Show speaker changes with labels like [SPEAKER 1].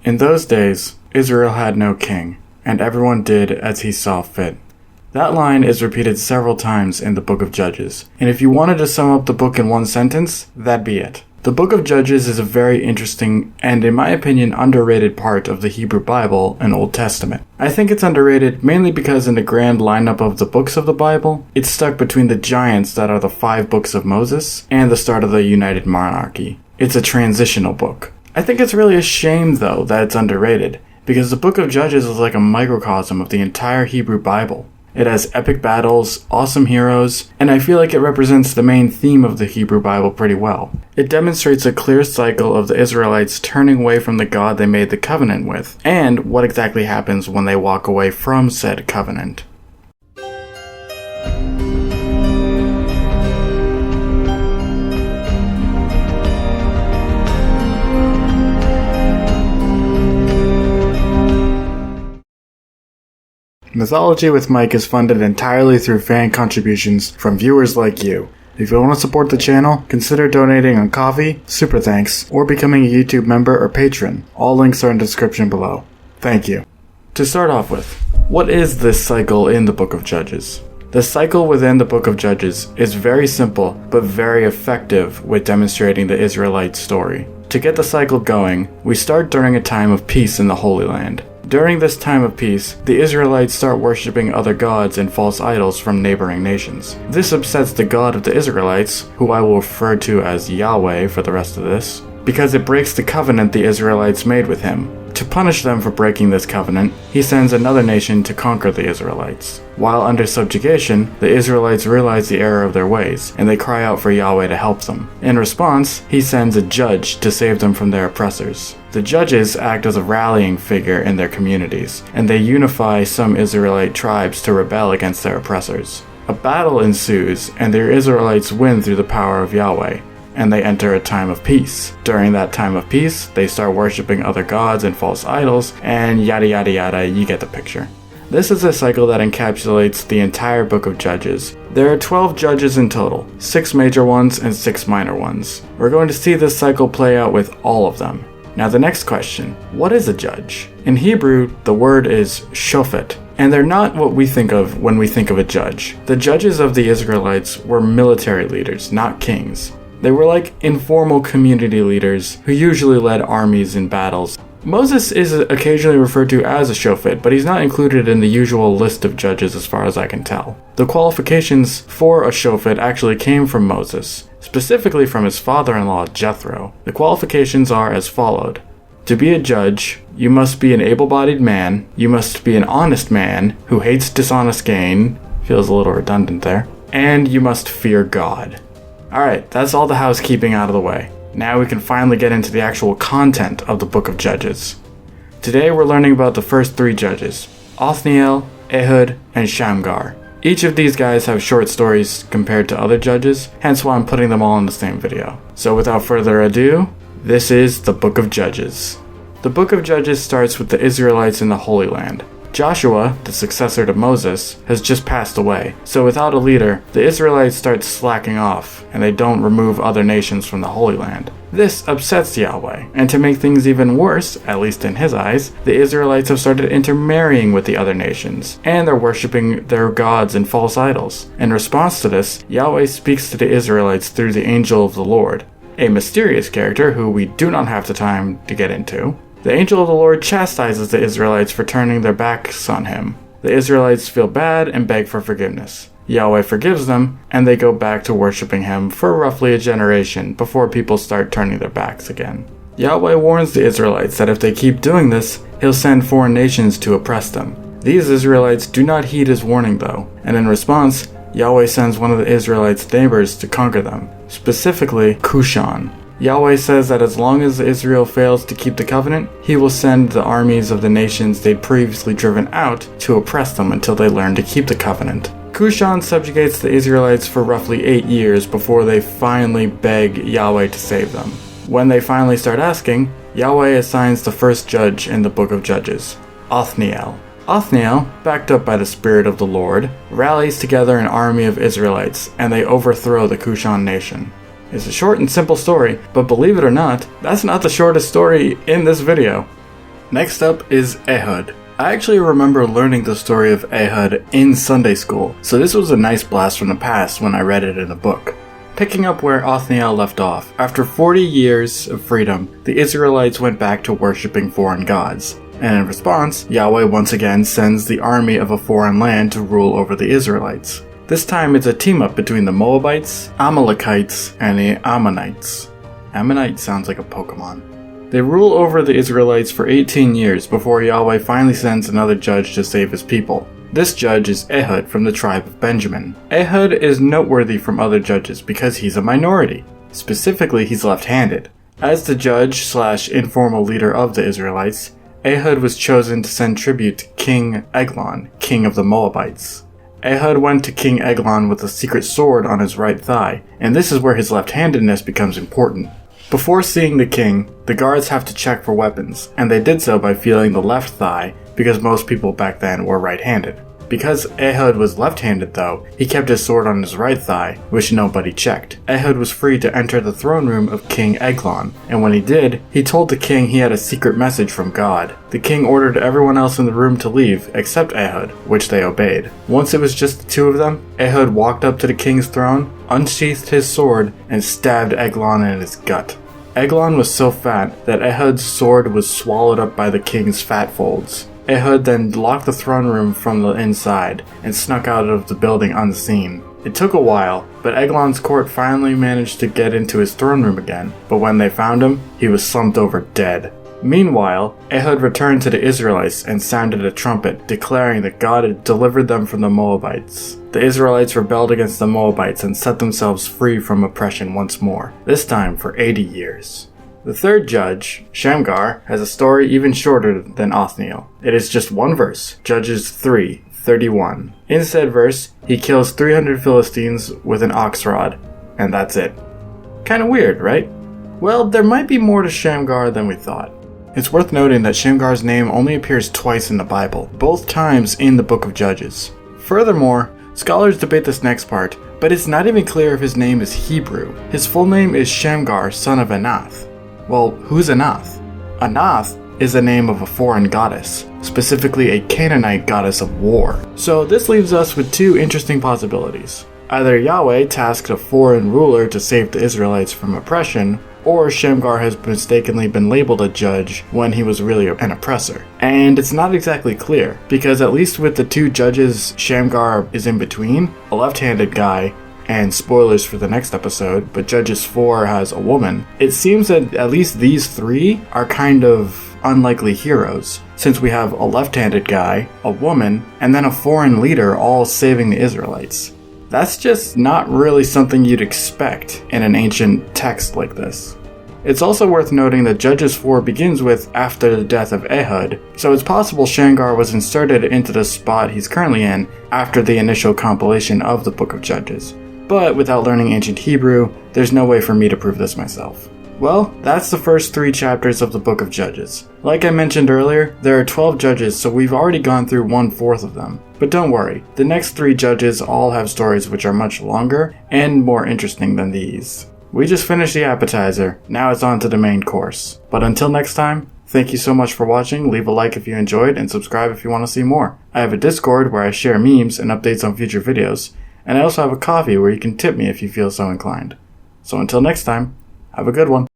[SPEAKER 1] In those days, Israel had no king, and everyone did as he saw fit. That line is repeated several times in the book of Judges, and if you wanted to sum up the book in one sentence, that'd be it. The book of Judges is a very interesting and, in my opinion, underrated part of the Hebrew Bible and Old Testament. I think it's underrated mainly because in the grand lineup of the books of the Bible, it's stuck between the giants that are the 5 books of Moses and the start of the United Monarchy. It's a transitional book. I think it's really a shame, though, that it's underrated, because the book of Judges is like a microcosm of the entire Hebrew Bible. It has epic battles, awesome heroes, and I feel like it represents the main theme of the Hebrew Bible pretty well. It demonstrates a clear cycle of the Israelites turning away from the God they made the covenant with, and what exactly happens when they walk away from said covenant. Mythology with Mike is funded entirely through fan contributions from viewers like you. If you want to support the channel, consider donating on Ko-fi, Super Thanks, or becoming a YouTube member or patron. All links are in the description below. Thank you. To start off with, what is this cycle in the Book of Judges? The cycle within the Book of Judges is very simple, but very effective with demonstrating the Israelite story. To get the cycle going, we start during a time of peace in the Holy Land. During this time of peace, the Israelites start worshipping other gods and false idols from neighboring nations. This upsets the God of the Israelites, who I will refer to as Yahweh for the rest of this, because it breaks the covenant the Israelites made with him. To punish them for breaking this covenant, he sends another nation to conquer the Israelites. While under subjugation, the Israelites realize the error of their ways, and they cry out for Yahweh to help them. In response, he sends a judge to save them from their oppressors. The judges act as a rallying figure in their communities, and they unify some Israelite tribes to rebel against their oppressors. A battle ensues, and the Israelites win through the power of Yahweh, and they enter a time of peace. During that time of peace, they start worshipping other gods and false idols, and yada yada yada, you get the picture. This is a cycle that encapsulates the entire book of Judges. There are 12 judges in total, 6 major ones and 6 minor ones. We're going to see this cycle play out with all of them. Now the next question, what is a judge? In Hebrew, the word is shofet, and they're not what we think of when we think of a judge. The judges of the Israelites were military leaders, not kings. They were like informal community leaders who usually led armies in battles. Moses is occasionally referred to as a shofet, but he's not included in the usual list of judges as far as I can tell. The qualifications for a shofet actually came from Moses, specifically from his father-in-law Jethro. The qualifications are as followed. To be a judge, you must be an able-bodied man, you must be an honest man who hates dishonest gain, feels a little redundant there, and you must fear God. Alright, that's all the housekeeping out of the way. Now we can finally get into the actual content of the Book of Judges. Today we're learning about the first 3 judges, Othniel, Ehud, and Shamgar. Each of these guys have short stories compared to other judges, hence why I'm putting them all in the same video. So without further ado, this is the Book of Judges. The Book of Judges starts with the Israelites in the Holy Land. Joshua, the successor to Moses, has just passed away, so without a leader, the Israelites start slacking off, and they don't remove other nations from the Holy Land. This upsets Yahweh, and to make things even worse, at least in his eyes, the Israelites have started intermarrying with the other nations, and they're worshipping their gods and false idols. In response to this, Yahweh speaks to the Israelites through the angel of the Lord, a mysterious character who we do not have the time to get into. The angel of the Lord chastises the Israelites for turning their backs on him. The Israelites feel bad and beg for forgiveness. Yahweh forgives them, and they go back to worshipping him for roughly a generation before people start turning their backs again. Yahweh warns the Israelites that if they keep doing this, he'll send foreign nations to oppress them. These Israelites do not heed his warning though, and in response, Yahweh sends one of the Israelites' neighbors to conquer them, specifically Cushan. Yahweh says that as long as Israel fails to keep the covenant, he will send the armies of the nations they'd previously driven out to oppress them until they learn to keep the covenant. Cushan subjugates the Israelites for roughly 8 years before they finally beg Yahweh to save them. When they finally start asking, Yahweh assigns the first judge in the book of Judges, Othniel. Othniel, backed up by the Spirit of the Lord, rallies together an army of Israelites, and they overthrow the Cushan nation. It's a short and simple story, but believe it or not, that's not the shortest story in this video. Next up is Ehud. I actually remember learning the story of Ehud in Sunday school, so this was a nice blast from the past when I read it in a book. Picking up where Othniel left off, after 40 years of freedom, the Israelites went back to worshipping foreign gods. And in response, Yahweh once again sends the army of a foreign land to rule over the Israelites. This time it's a team-up between the Moabites, Amalekites, and the Ammonites. Ammonite sounds like a Pokemon. They rule over the Israelites for 18 years before Yahweh finally sends another judge to save his people. This judge is Ehud from the tribe of Benjamin. Ehud is noteworthy from other judges because he's a minority. Specifically, he's left-handed. As the judge/informal leader of the Israelites, Ehud was chosen to send tribute to King Eglon, king of the Moabites. Ehud went to King Eglon with a secret sword on his right thigh, and this is where his left-handedness becomes important. Before seeing the king, the guards have to check for weapons, and they did so by feeling the left thigh because most people back then were right-handed. Because Ehud was left-handed though, he kept his sword on his right thigh, which nobody checked. Ehud was free to enter the throne room of King Eglon, and when he did, he told the king he had a secret message from God. The king ordered everyone else in the room to leave, except Ehud, which they obeyed. Once it was just the two of them, Ehud walked up to the king's throne, unsheathed his sword, and stabbed Eglon in his gut. Eglon was so fat that Ehud's sword was swallowed up by the king's fat folds. Ehud then locked the throne room from the inside and snuck out of the building unseen. It took a while, but Eglon's court finally managed to get into his throne room again, but when they found him, he was slumped over dead. Meanwhile, Ehud returned to the Israelites and sounded a trumpet, declaring that God had delivered them from the Moabites. The Israelites rebelled against the Moabites and set themselves free from oppression once more, this time for 80 years. The third judge, Shamgar, has a story even shorter than Othniel. It is just one verse, Judges 3:31. In said verse, he kills 300 Philistines with an ox rod, and that's it. Kinda weird, right? Well, there might be more to Shamgar than we thought. It's worth noting that Shamgar's name only appears twice in the Bible, both times in the book of Judges. Furthermore, scholars debate this next part, but it's not even clear if his name is Hebrew. His full name is Shamgar, son of Anath. Well, who's Anath? Anath is the name of a foreign goddess, specifically a Canaanite goddess of war. So this leaves us with two interesting possibilities. Either Yahweh tasked a foreign ruler to save the Israelites from oppression, or Shamgar has mistakenly been labeled a judge when he was really an oppressor. And it's not exactly clear, because at least with the two judges Shamgar is in between, a left-handed guy, and spoilers for the next episode, but Judges 4 has a woman, it seems that at least these three are kind of unlikely heroes, since we have a left-handed guy, a woman, and then a foreign leader all saving the Israelites. That's just not really something you'd expect in an ancient text like this. It's also worth noting that Judges 4 begins with after the death of Ehud, so it's possible Shamgar was inserted into the spot he's currently in after the initial compilation of the Book of Judges. But without learning ancient Hebrew, there's no way for me to prove this myself. Well, that's the first 3 chapters of the Book of Judges. Like I mentioned earlier, there are 12 judges, so we've already gone through 1/4 of them. But don't worry, the next 3 judges all have stories which are much longer and more interesting than these. We just finished the appetizer, now it's on to the main course. But until next time, thank you so much for watching, leave a like if you enjoyed, and subscribe if you want to see more. I have a Discord where I share memes and updates on future videos, and I also have a coffee where you can tip me if you feel so inclined. So until next time, have a good one.